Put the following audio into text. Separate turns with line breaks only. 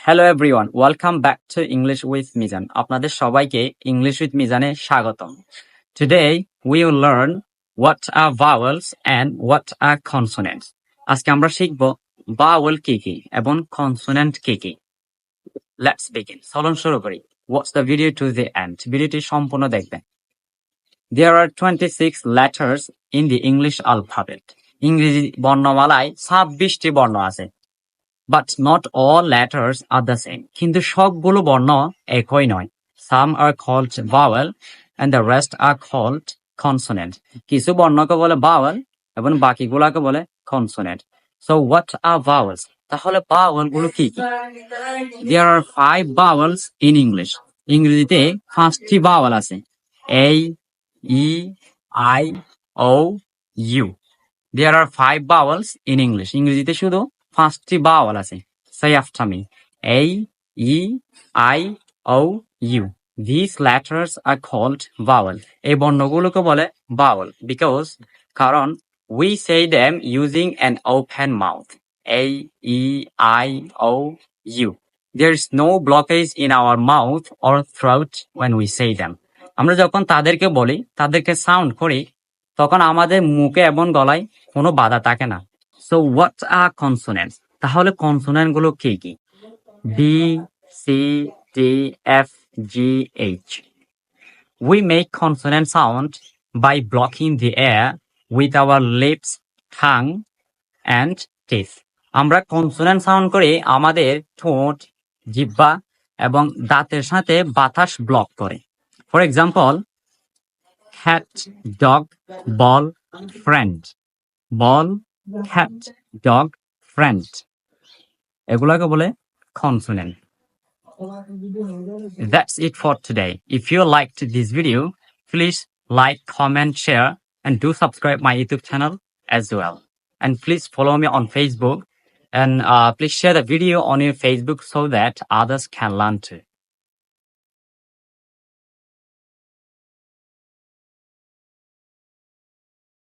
Hello everyone, welcome back to English with Mizan. আপনাদের সবাইকে English with মিজানে স্বাগতম। Today we will learn what are vowels and what are consonants. আজকে আমরা শিখব vowel কি কি এবং কনসোনেন্ট কি কি। Let's begin. চলুন শুরু করি। Watch the video to the end. ভিডিওটি সম্পূর্ণ দেখবেন। There are 26 letters in the English alphabet. ইংরেজি বর্ণমালায় 26টি বর্ণ আছে। But not all letters are the same. কিন্তু সবগুলো বর্ণ একই নয়। Some are called vowel and the rest are called consonant. কিছু বর্ণকে বলে vowel এবং বাকিগুলোকে বলে consonant. So what are vowels? তাহলে vowel গুলো কি কি? There are 5 vowels in English. ইংরেজিতে 5টি vowel আছে। A, E, I, O, U. There are 5 vowels in English. ইংরেজিতে শুধু 5টি vowel আছে। Say after me. A, E, I, O, U. These letters are called vowel. এই বর্ণগুলোকে বলে vowel because কারণ we say them using an open mouth. A, E, I, O, U. There is no blockage in our mouth or throat when we say them. আমরা যখন তাদেরকে বলি, তাদেরকে sound করি, তখন আমাদের মুখে এবং গলায় কোনো বাধা থাকে না। So what are consonants? তাহলে কনসোনেন্ট গুলো কি কি? B, C, D, F, G, H. We make consonant sound by blocking the air with our lips, tongue, and teeth. আমরা কনসোনেন্ট সাউন্ড করি আমাদের ঠোঁট, জিহ্বা এবং দাঁতের সাথে বাতাস ব্লক করে। For example, cat, dog, ball, friend. Ball, cat, dog, friend. এগুলাকে বলে consonant. That's it for today. If you liked this video, please like, comment, share, and do subscribe my YouTube channel as well. And please follow me on Facebook and please share the video on your Facebook so that others can learn too.